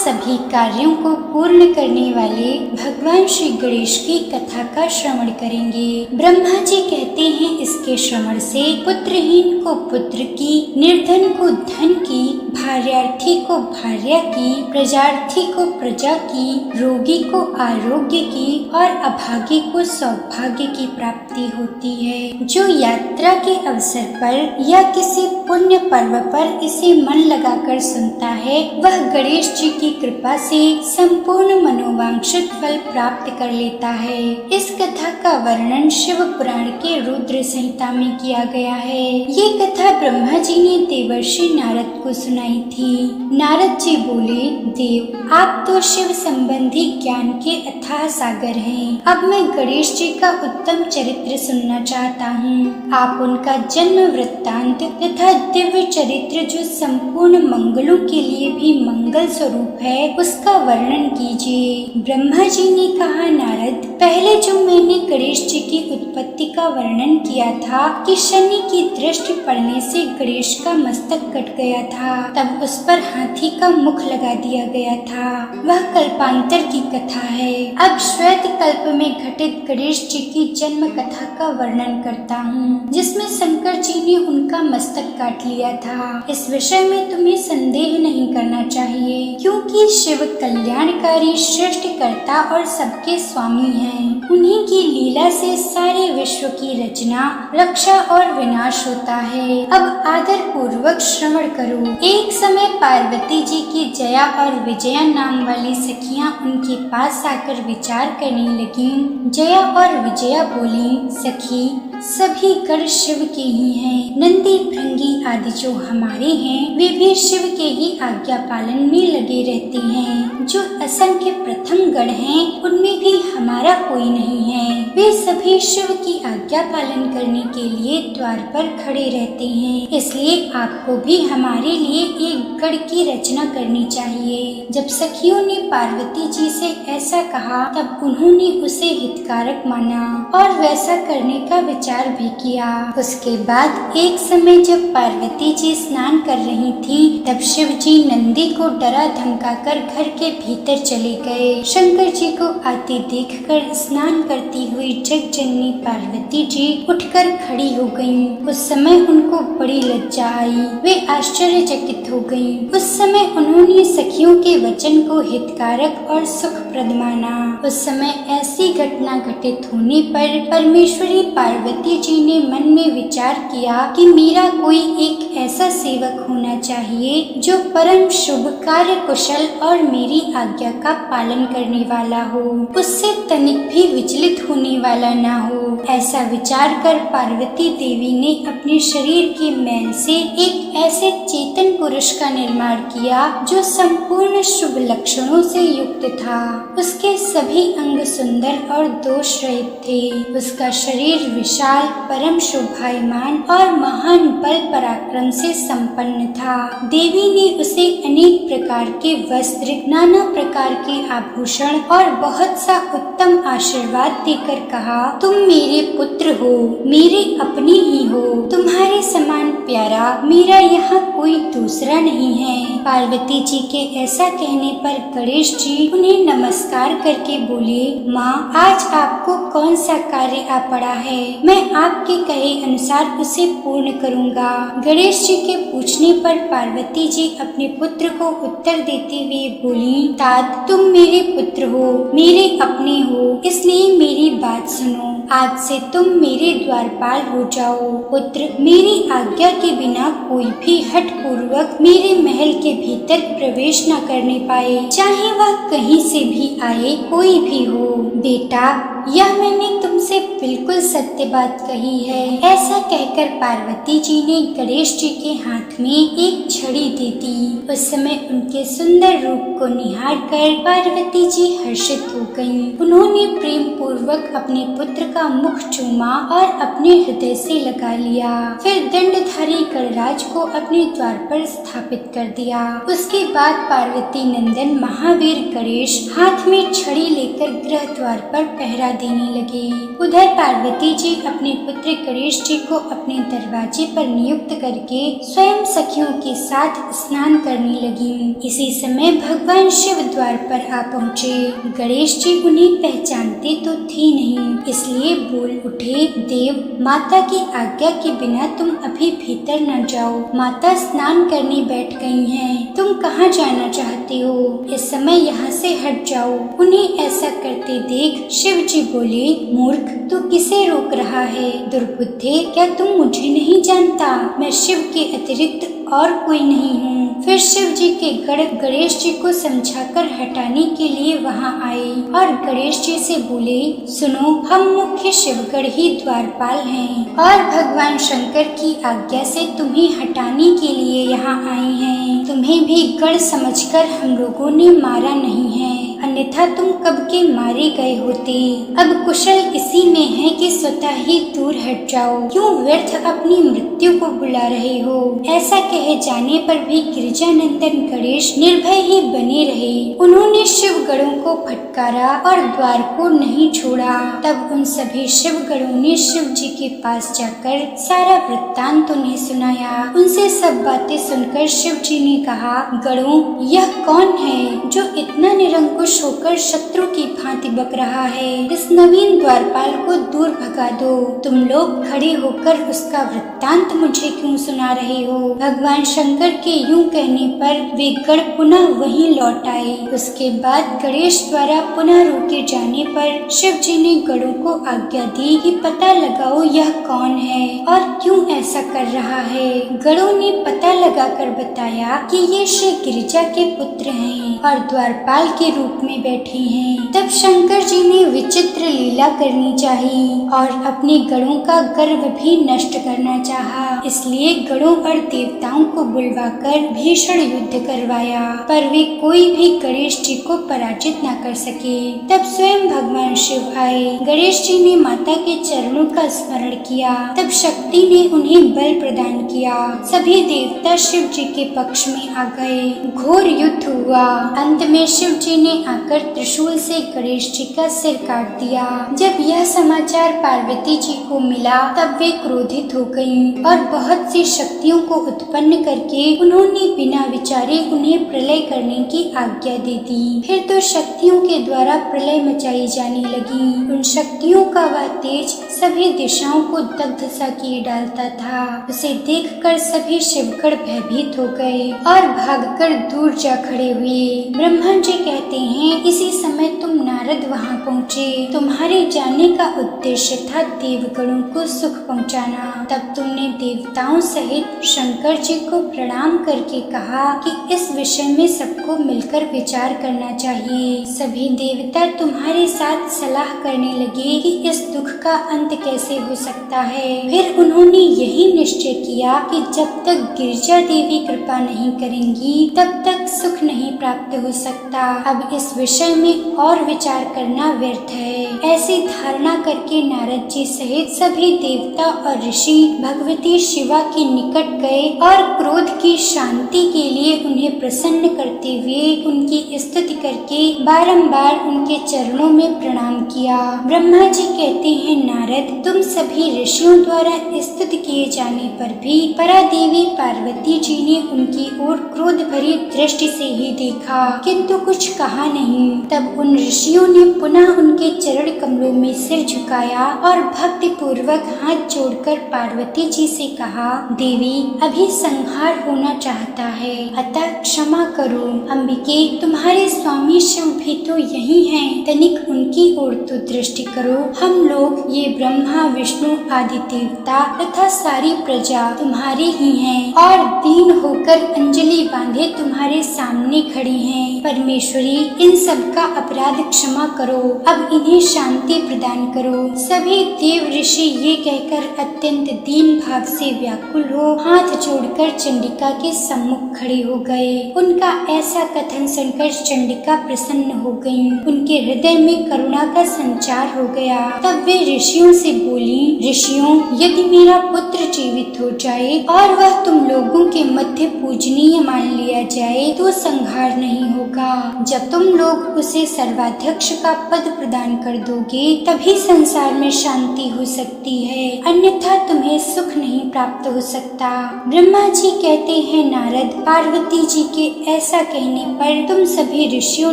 सभी कार्यों को पूर्ण करने वाले भगवान श्री गणेश की कथा का श्रवण करेंगे। ब्रह्मा जी कहते हैं इसके श्रवण से पुत्रहीन को पुत्र की, निर्धन को धन की, भार्यार्थी को भार्या की, प्रजार्थी को प्रजा की, रोगी को आरोग्य की और अभागी को सौभाग्य की प्राप्ति होती है। जो यात्रा के अवसर पर या किसी पुण्य पर्व पर इसे मन लगाकर सुनता है वह गणेश जी की कृपा से संपूर्ण मनोवांछित फल प्राप्त कर लेता है। इस कथा का वर्णन शिव पुराण के रुद्र संहिता में किया गया है। ये कथा ब्रह्मा जी ने देवर्षि नारद को सुनाई थी। नारद जी बोले, देव आप तो शिव संबंधी ज्ञान के अथाह सागर हैं। अब मैं गणेश जी का उत्तम चरित्र सुनना चाहता हूँ। आप उनका जन्म वृत्तांत तथा दिव्य चरित्र जो संपूर्ण मंगलों के लिए भी मंगल स्वरूप है उसका वर्णन कीजिए। ब्रह्मा जी ने कहा, नारद पहले जो मैंने गणेश जी की उत्पत्ति का वर्णन किया था कि शनि की दृष्टि पड़ने से गणेश का मस्तक कट गया था, तब उस पर हाथी का मुख लगा दिया गया था, वह कल्पांतर की कथा है। अब श्वेत कल्प में घटित गणेश जी की जन्म कथा का वर्णन करता हूँ जिसमें शंकर जी ने उनका मस्तक काट लिया था। इस विषय में तुम्हें संदेह नहीं करना चाहिए क्योंकि शिव कल्याणकारी सृष्टिकर्ता और सबके स्वामी हैं। उन्हीं की लीला से सारे विश्व की रचना, रक्षा और विनाश होता है। अब आदर पूर्वक श्रवण करो। एक समय पार्वती जी की जया और विजया नाम वाली सखियां उनके पास आकर विचार करने लगीं। जया और विजया बोली, सखी सभी गण शिव के ही हैं। नंदी भृंगी आदि जो हमारे हैं वे भी शिव के ही आज्ञा पालन में लगे रहते हैं। जो असंख्य प्रथम गण हैं उनमें भी हमारा कोई नहीं है। वे सभी शिव की आज्ञा पालन करने के लिए द्वार पर खड़े रहते हैं। इसलिए आपको भी हमारे लिए एक गण की रचना करनी चाहिए। जब सखियों ने पार्वती जी से ऐसा कहा तब उन्होंने उसे हितकारक माना और वैसा करने का विचार भी किया। उसके बाद एक समय जब पार्वती जी स्नान कर रही थी तब शिव जी नंदी को डरा धमकाकर घर के भीतर चले गए। शंकर जी को आते देखकर स्नान करती हुई जगजननी पार्वती जी उठकर खड़ी हो गयीं। उस समय उनको बड़ी लज्जा आई। वे आश्चर्यचकित हो गयीं। उस समय उन्होंने सखियों के वचन को हितकारक और सुखप्रद माना। उस समय ऐसी घटना घटित होने पर परमेश्वरी पार्वती जी ने मन में विचार किया कि मेरा कोई एक ऐसा सेवक होना चाहिए जो परम शुभ कार्य कुशल और मेरी आज्ञा का पालन करने वाला हो, उससे तनिक भी विचलित होने वाला ना हो। ऐसा विचार कर पार्वती देवी ने अपने शरीर के मैल से एक ऐसे चेतन पुरुष का निर्माण किया जो संपूर्ण शुभ लक्षणों से युक्त था। उसके सभी अंग सुंदर और दोष रहित थे। उसका शरीर विशाल, परम शोभायमान और महान बल पराक्रम से संपन्न था। देवी ने उसे अनेक प्रकार के वस्त्र, नाना प्रकार के आभूषण और बहुत सा उत्तम आशीर्वाद देकर कहा, तुम मेरे पुत्र हो, मेरे अपने ही हो। तुम्हारे समान प्यारा मेरा यहाँ कोई दूसरा नहीं है। पार्वती जी के ऐसा कहने पर गणेश जी उन्हें नमस्कार करके बोले, माँ आज आपको कौन सा कार्य आ पड़ा है, मैं आपके कहे अनुसार उसे पूर्ण करूँगा। गणेश जी के पूछने पर पार्वती जी अपने पुत्र को उत्तर देते हुए बोली, तात तुम मेरे पुत्र हो, मेरे अपने हो, इसलिए मेरी बात सुनो। आज से तुम मेरे द्वारपाल हो जाओ। पुत्र, मेरी आज्ञा के बिना कोई भी हठ पूर्वक मेरे महल के भीतर प्रवेश न करने पाए, चाहे वह कहीं से भी आए, कोई भी हो। बेटा, यह मैंने तुमसे बिल्कुल सत्य बात कही है। ऐसा कहकर पार्वती जी ने गणेश जी के हाथ में एक छड़ी दे दी। उस समय उनके सुंदर रूप को निहार कर पार्वती जी हर्षित हो गयीं। उन्होंने प्रेम पूर्वक अपने पुत्र का मुख चूमा और अपने हृदय से लगा लिया। फिर दंडधारी गणराज को अपने द्वार पर स्थापित कर दिया। उसके बाद पार्वती नंदन महावीर गणेश हाथ में छड़ी लेकर गृह द्वार पर पहरा देने लगे। उधर पार्वती जी अपने पुत्र गणेश जी को अपने दरवाजे पर नियुक्त करके स्वयं सखियों के साथ स्नान करने लगी। इसी समय भगवान शिव द्वार पर आ पहुँचे। गणेश जी उन्हें पहचानते तो थी नहीं, इसलिए बोल उठे, देव, माता की आज्ञा के बिना तुम अभी भीतर न जाओ। माता स्नान करने बैठ गई हैं। तुम कहाँ जाना चाहते हो? इस समय यहाँ से हट जाओ। उन्हें ऐसा करते देख शिव जी बोले, मूर्ख, तू किसे रोक रहा है? दुर्बुद्धे, क्या तुम मुझे नहीं जानता? मैं शिव के अतिरिक्त और कोई नहीं हूँ। फिर शिव जी के गण गणेश जी को समझाकर हटाने के लिए वहाँ आए और गणेश जी से बोले, सुनो, हम मुख्य शिवगढ़ ही द्वारपाल हैं और भगवान शंकर की आज्ञा से तुम्हें हटाने के लिए यहाँ आए हैं। तुम्हें भी गढ़ समझकर हम लोगों ने मारा नहीं है, अन्यथा तुम कब के मारे गए होते। अब कुशल इसी में है कि स्वतः ही दूर हट जाओ। क्यों व्यर्थ अपनी मृत्यु को बुला रहे हो? ऐसा कहे जाने पर भी गिरिजानंदन गणेश निर्भय ही बने रहे। उन्होंने शिवगणों को फटकारा और द्वार को नहीं छोड़ा। तब उन सभी शिवगणों ने शिव जी के पास जाकर सारा वृत्तांत उन्हें सुनाया। उनसे सब बातें सुनकर शिव जी ने कहा, गणों, यह कौन है जो इतना निरंकुश होकर शत्रु की भांति बक रहा है? इस नवीन द्वारपाल को दूर भगा दो। तुम लोग खड़े होकर उसका वृत्तांत मुझे क्यों सुना रहे हो? भगवान शंकर के यूं कहने पर वे गण पुनः वहीं लौट आए। उसके बाद गणेश द्वारा पुनः रोके जाने पर शिव जी ने गणों को आज्ञा दी कि पता लगाओ यह कौन है और क्यों ऐसा कर रहा है। गणों ने पता लगाकर बताया कि ये श्री गिरिजा के पुत्र हैं और द्वारपाल के रूप में बैठे हैं। तब शंकर जी ने विचित्र लीला करनी चाहिए और अपने गणों का गर्व भी नष्ट करना चाहा। इसलिए गणों और देवताओं को बुलवाकर भीषण युद्ध करवाया, पर वे कोई भी गणेश जी को पराजित न कर सके। तब स्वयं भगवान शिव आए। गणेश जी ने माता के चरणों का स्मरण किया। तब शक्ति ने उन्हें बल प्रदान किया। सभी देवता शिव जी के पक्ष में आ गए। घोर युद्ध हुआ। अंत में शिव जी ने आकर त्रिशूल से गणेश जी का सिर काट दिया। जब यह समाचार पार्वती जी को मिला तब वे क्रोधित हो गईं और बहुत सी शक्तियों को उत्पन्न करके उन्होंने बिना विचारे उन्हें प्रलय करने की आज्ञा दे दी। फिर तो शक्तियों के द्वारा प्रलय मचाई जाने लगी। उन शक्तियों का वह तेज सभी दिशाओं को दग्ध सा किए डालता था। उसे देखकर सभी शिवगण भयभीत हो गए और भागकर दूर जा खड़े हुए। ब्रह्मा जी कहते हैं, इसी समय तुम नारद वहाँ पहुँचे। तुम्हारे जाने का उद्देश्य था देवगणों को सुख पहुँचाना। तब तुमने देवताओं सहित शंकर जी को प्रणाम करके कहा कि इस विषय में सबको मिलकर विचार करना चाहिए। सभी देवता तुम्हारे साथ सलाह करने लगे कि इस दुख का अंत कैसे हो सकता है। फिर उन्होंने यही निश्चय किया कि जब तक गिरिजा देवी कृपा नहीं करेंगी तब तक सुख नहीं प्राप्त हो सकता। अब इस विषय में और विचार करना व्यर्थ है। ऐसी धारणा करके नारद जी सहित सभी देवता और ऋषि भगवती शिवा के निकट गए और क्रोध की शांति के लिए उन्हें प्रसन्न करते हुए उनकी स्तुति करके बारंबार उनके चरणों में प्रणाम किया। ब्रह्मा जी कहते हैं, नारद, तुम सभी ऋषियों द्वारा स्तुति किए जाने पर भी परादेवी पार्वती जी ने उनकी ओर क्रोध भरी दृष्टि से ही देखा, किंतु कुछ कहा नहीं। तब उन ऋषियों ने पुनः उनके चरण कमलों में सिर झुकाया और भक्ति पूर्वक हाथ जोड़कर पार्वती जी से कहा, देवी, अभी संहार होना चाहता है, अतः क्षमा करो। अंबिके, तुम्हारे स्वामी शिव भी तो यही हैं, तनिक उनकी ओर तो दृष्टि करो। हम लोग ये ब्रह्मा विष्णु आदि देवता तथा सारी प्रजा तुम्हारे ही हैं और दीन होकर अंजलि बांधे तुम्हारे सामने खड़ी हैं। परमेश्वरी, इन सब का अपराध क्षमा करो। अब इन्हें शांति प्रदान करो। सभी देव ऋषि ये कहकर अत्यंत दीन भाव से व्याकुल हो हाथ जोड़कर चंडिका के सम्मुख खड़े हो गए। उनका ऐसा कथन सुनकर चंडिका प्रसन्न हो गईं। उनके हृदय में करुणा का संचार हो गया। तब वे ऋषियों से बोली, ऋषियों, यदि मेरा पुत्र जीवित हो जाए और वह तुम लोगों के मध्य पूजनीय मान लिया जाए तो संहार नहीं होगा। जब तुम लोग उसे सर्वाध्यक्ष का पद प्रदान कर दोगे तभी संसार में शांति हो सकती है, अन्यथा तुम्हें सुख नहीं प्राप्त हो सकता। ब्रह्मा जी कहते हैं, नारद, पार्वती जी के ऐसा कहने पर तुम सभी ऋषियों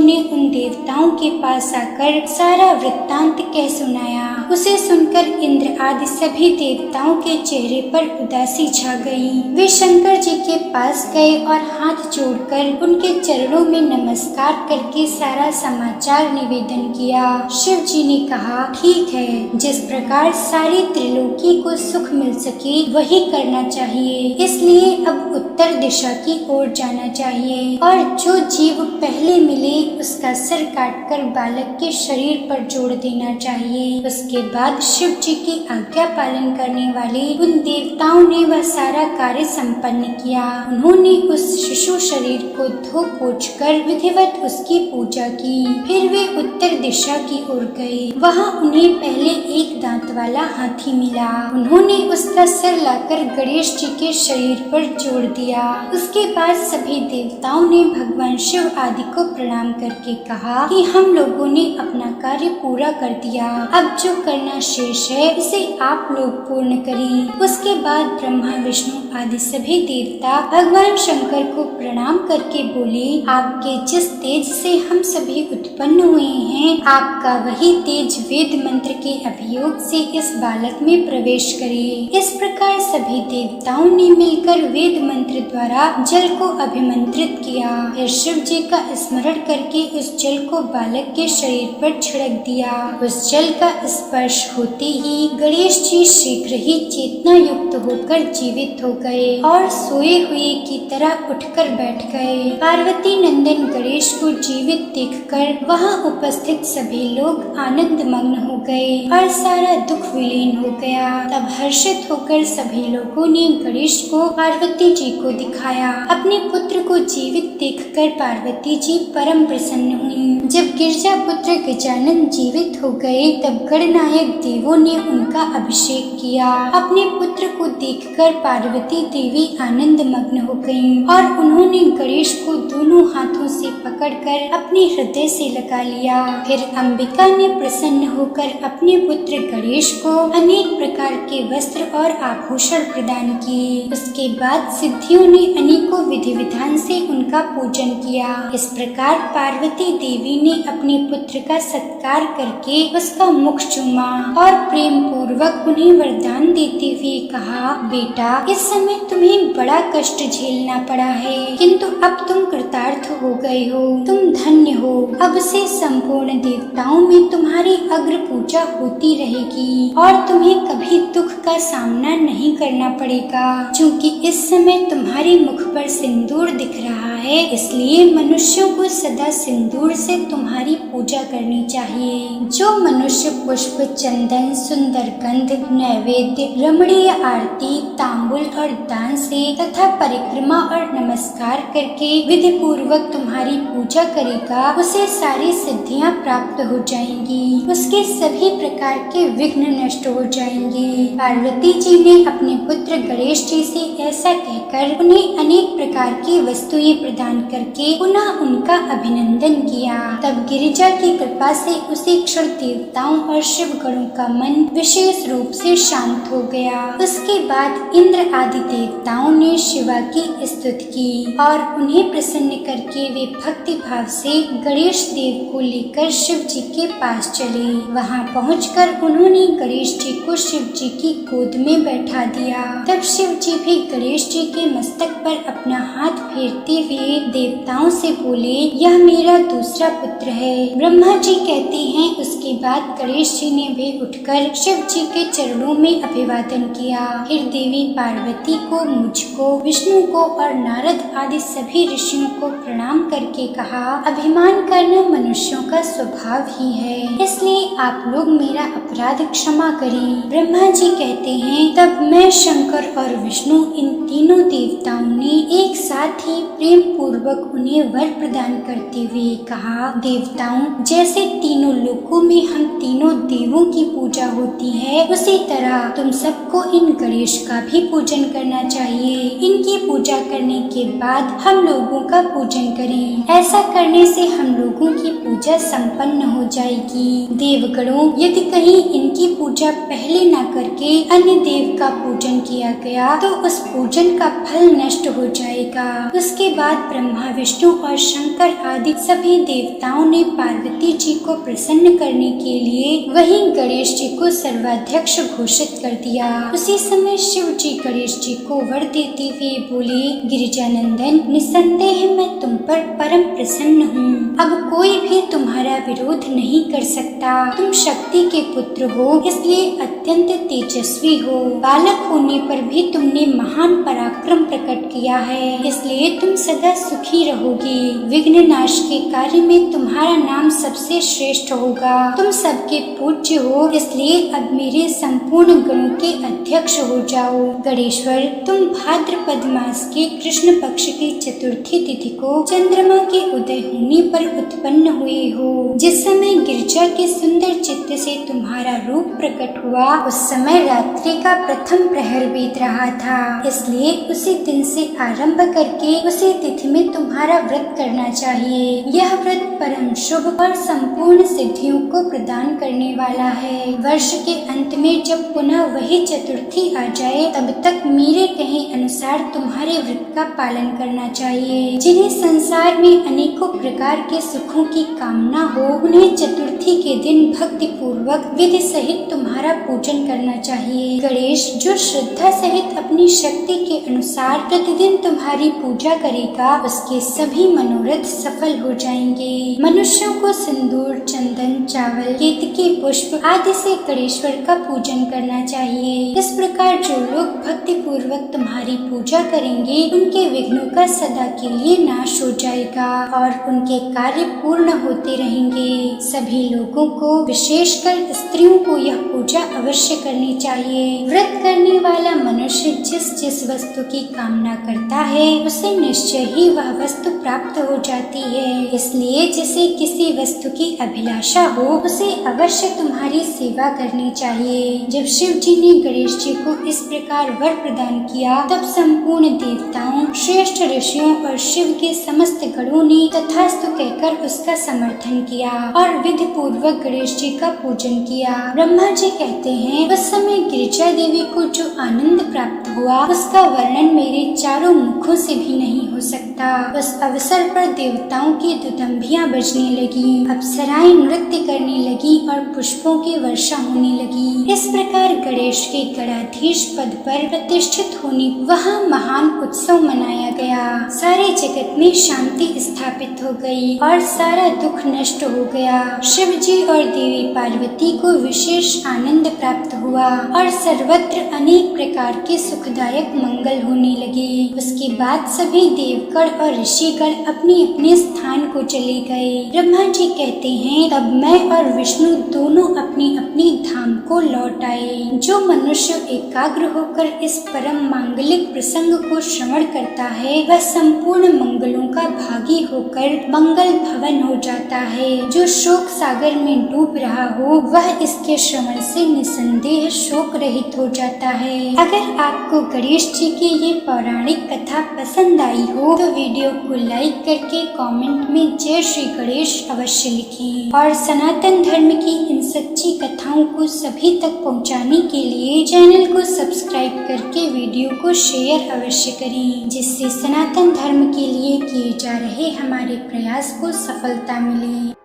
ने उन देवताओं के पास आकर सारा वृत्तांत कह सुनाया। उसे सुनकर इंद्र आदि सभी देवताओं के चेहरे पर उदासी छा गई। वे शंकर जी के पास गए और हाथ जोड़कर उनके चरणों में नमस्कार करके सारा समाचार निवेदन किया। शिव जी ने कहा, ठीक है, जिस प्रकार सारी त्रिलोकी को सुख मिल सके वही करना चाहिए, इसलिए अब उत्तर दिशा की ओर जाना चाहिए और जो जीव पहले मिले उसका सिर काटकर बालक के शरीर पर जोड़ देना चाहिए। उसके बाद शिव जी की आज्ञा पालन करने वाले उन देवताओं ने वह सारा कार्य संपन्न किया। उन्होंने उस शिशु शरीर को धो पोंछ कर विधिवत उसकी पूजा की। फिर वे उत्तर दिशा की ओर गए। वहाँ उन्हें पहले एक दांत वाला हाथी मिला। उन्होंने उसका सिर लाकर गणेश जी के शरीर पर जोड़ दिया। उसके बाद सभी देवताओं ने भगवान शिव आदि को प्रणाम करके कहा कि हम लोगों ने अपना कार्य पूरा कर दिया, अब जो करना शेष है उसे आप लोग पूर्ण करें। उसके बाद ब्रह्मा विष्णु आदि सभी देवता भगवान शंकर को प्रणाम करके बोले, आपके जिस तेज से हम सभी उत्पन्न हुए हैं, आपका वही तेज वेद मंत्र के अभियोग से इस बालक में प्रवेश करे। इस प्रकार सभी देवताओं ने मिलकर वेद मंत्र द्वारा जल को अभिमंत्रित किया। फिर शिव जी का स्मरण करके उस जल को बालक के शरीर पर छिड़क दिया। उस जल का स्पर्श होते ही गणेश जी शीघ्र ही चेतना युक्त होकर जीवित हो गए और सोए हुए की तरह उठकर बैठ गए। पार्वती नंदन गणेश को जीवित देखकर वहां उपस्थित सभी लोग आनंद मग्न हो गए और सारा दुख विलीन हो गया। तब हर्षित होकर सभी लोगों ने गणेश को पार्वती जी को दिखाया। अपने पुत्र को जीवित देखकर पार्वती जी परम प्रसन्न हुई। जब गिरजा पुत्र गजानन जीवित हो गए तब गणनायक देवों ने उनका अभिषेक किया। अपने पुत्र को देखकर पार्वती देवी आनंद मग्न हो गईं और उन्होंने गणेश को दोनों हाथों से पकड़कर अपने हृदय से लगा लिया। फिर अंबिका ने प्रसन्न होकर अपने पुत्र गणेश को अनेक प्रकार के वस्त्र और आभूषण प्रदान किए। उसके बाद सिद्धियों ने अनेकों विधि विधान से उनका पूजन किया। इस प्रकार पार्वती देवी ने अपने पुत्र का सत्कार करके उसका मुख चूमा और प्रेम पूर्वक उन्हें वरदान देते हुए कहा, बेटा, इस समय तुम्हें बड़ा कष्ट झेलना पड़ा है, किंतु अब तुम कृतार्थ हो गए हो, तुम धन्य हो। अब से संपूर्ण देवताओं में तुम्हारी अग्र पूजा होती रहेगी और तुम्हें कभी दुख का सामना नहीं करना पड़ेगा। क्योंकि इस समय तुम्हारे मुख पर सिंदूर दिख रहा है, इसलिए मनुष्यों को सदा सिंदूर से तुम्हारी पूजा करनी चाहिए। जो मनुष्य पुष्प, चंदन, सुंदर गंध, नैवेद्य, रमणीय आरती, तांबुल और दान से तथा परिक्रमा और नमस्कार करके विधि पूर्वक तुम्हारी पूजा करेगा, उसे सारी सिद्धियां प्राप्त हो जाएंगी, उसके सभी प्रकार के विघ्न नष्ट हो जाएंगे। पार्वती जी ने अपने पुत्र गणेश जी से ऐसा कहकर उन्हें अनेक प्रकार की वस्तुएं प्रदान करके पुनः उनका अभिनंदन किया। तब गिरिजा की कृपा से उसी क्षण देवताओं और शिव गणों का मन विशेष रूप से शांत हो गया। उसके बाद इंद्र आदि देवताओं ने शिवा की स्तुति की और उन्हें प्रसन्न करके वे भक्ति भाव से गणेश देव को लेकर शिव जी के पास चले। वहां पहुंचकर उन्होंने गणेश जी को शिव जी की गोद में बैठा दिया। तब शिव जी भी गणेश जी के मस्तक पर अपना हाथ फेरते हुए देवताओं से बोले, यह मेरा दूसरा पुत्र है। ब्रह्मा जी कहते हैं, उसके बाद गणेश जी ने भी उठकर शिव जी के चरणों में अभिवादन किया। फिर देवी पार्वती को, मुझको, विष्णु को और नारद आदि सभी ऋषियों को प्रणाम करके कहा, अभिमान करना मनुष्यों का स्वभाव ही है, इसलिए आप लोग मेरा अपराध क्षमा करें। ब्रह्मा जी कहते हैं, तब मैं, शंकर और विष्णु इन तीनों देवताओं ने एक साथ ही प्रेम पूर्वक उन्हें वर प्रदान करते हुए कहा, देवताओं, जैसे तीनों लोकों में हम तीनों देवों की पूजा होती है, उसी तरह तुम सबको इन गणेश का भी पूजन करना चाहिए। इनकी पूजा करने के बाद हम लोगों का पूजन करें। ऐसा करने से हम लोगों की पूजा संपन्न हो जाएगी। देवगणों, यदि कहीं इनकी पूजा पहले न करके अन्य देव का पूजन किया गया तो उस पूजन का फल नष्ट हो जाएगा। उसके बाद ब्रह्मा, विष्णु और शंकर आदि सभी देवताओं ने पार्वती जी को प्रसन्न करने के लिए वहीं गणेश जी को सर्वाध्यक्ष घोषित कर दिया। उसी समय शिव जी गणेश जी को वर देते हुए बोले, गिरिजानंदन, निसंदेह मैं तुम पर परम प्रसन्न हूँ। अब कोई भी तुम्हारा विरोध नहीं कर सकता। तुम शक्ति के पुत्र हो, इसलिए अत्यंत तेजस्वी हो। बालक होने पर भी तुमने महान पराक्रम प्रकट किया है, इसलिए तुम सदा सुखी रहोगे। विघ्न नाश के कार्य में तुम्हारा नाम सबसे श्रेष्ठ होगा। तुम सबके पूज्य हो, इसलिए अब मेरे संपूर्ण गणों के अध्यक्ष हो जाओ। गणेश्वर, तुम भाद्रपद मास के कृष्ण पक्ष की चतुर्थी तिथि को चंद्रमा के उदय होने पर उत्पन्न हुए हो। जिस समय गिरजा के सुंदर चित्त से तुम्हारा रूप प्रकट हुआ, उस समय रात्रि का प्रथम प्रहर बीत रहा था, इसलिए उसी दिन से आरंभ करके उसी तिथि में तुम्हारा व्रत करना चाहिए। यह व्रत परम शुभ और संपूर्ण सिद्धियों को प्रदान करने वाला है। वर्ष के अंत में जब पुनः वही चतुर्थी आ जाए, तब तक मेरे कहे अनुसार तुम्हारे व्रत का पालन करना चाहिए। जिन्हें संसार में अनेकों प्रकार के सुखों की कामना हो, उन्हें चतुर्थी के दिन भक्ति पूर्वक विधि सहित तुम्हारा पूजन करना चाहिए। गणेश, जो श्रद्धा सहित अपनी शक्ति के अनुसार प्रतिदिन तुम्हारी पूजा करेगा, उसके सभी मनोरथ सफल हो जाएंगे। मनुष्यों को सिंदूर, चंदन, चावल, केतकी पुष्प आदि से गणेश्वर का पूजन करना चाहिए। इस प्रकार जो लोग भक्ति पूर्वक तुम्हारी पूजा करेंगे, उनके विघ्नों का सदा के लिए नाश हो जाएगा और उनके कार्य पूर्ण होते रहेंगे। सभी लोगों को, विशेषकर स्त्रियों को यह पूजा अवश्य करनी चाहिए। व्रत करने वाला मनुष्य जिस जिस वस्तु की कामना करता है, उसे निश्चय ही वह वस्तु प्राप्त हो जाती है। इसलिए जिसे किसी वस्तु की अभिलाषा हो, उसे अवश्य तुम्हारी सेवा करनी चाहिए। जब शिव जी ने गणेश जी को इस प्रकार वर प्रदान किया, तब संपूर्ण देवताओं, श्रेष्ठ ऋषियों और शिव के समस्त गणों ने तथास्तु कहकर उसका समर्थन किया और विधि पूर्वक गणेश जी का पूजन किया। ब्रह्मा जी कहते हैं, उस समय गिरिजा देवी को जो आनंद प्राप्त हुआ, उसका वर्णन मेरे चारों मुखों से भी नहीं हो सकता। उस अवसर पर देवताओं की दुदंभियां बजने लगी, अप्सराएं नृत्य करने लगी और पुष्पों की वर्षा होने लगी। इस प्रकार गणेश के गणाधीश पद पर प्रतिष्ठित होने वहाँ महान उत्सव मनाया गया। सारे जगत में शांति स्थापित हो गई और सारा दुख नष्ट हो गया। शिव जी और देवी पार्वती को विशेष आनंद प्राप्त हुआ और सर्वत्र अनेक प्रकार के सुखदायक मंगल होने लगे। उसके बाद सभी देवगण और ऋषिगण अपने अपने स्थान को चले गए। ब्रह्मा जी कहते हैं, तब मैं और विष्णु दोनों अपनी अपनी धाम को लौट आए। जो मनुष्य एकाग्र होकर इस परम मांगलिक प्रसंग को श्रवण करता है, वह संपूर्ण मंगलों का भागी होकर मंगल भवन हो जाता है। जो शोक सागर में डूब रहा हो, वह इसके श्रवण से निसंदेह शोक रहित हो जाता है। अगर आपको गणेश जी की ये पौराणिक कथा पसंद आई हो, तो वीडियो को लाइक करके कमेंट में जय श्री गणेश अवश्य लिखें और सनातन धर्म की इन सच्ची कथाओं को सभी तक पहुंचाने के लिए चैनल को सब्सक्राइब करके वीडियो को शेयर अवश्य करें, जिससे सनातन धर्म के लिए किए जा रहे हमारे प्रयास को सफलता मिले।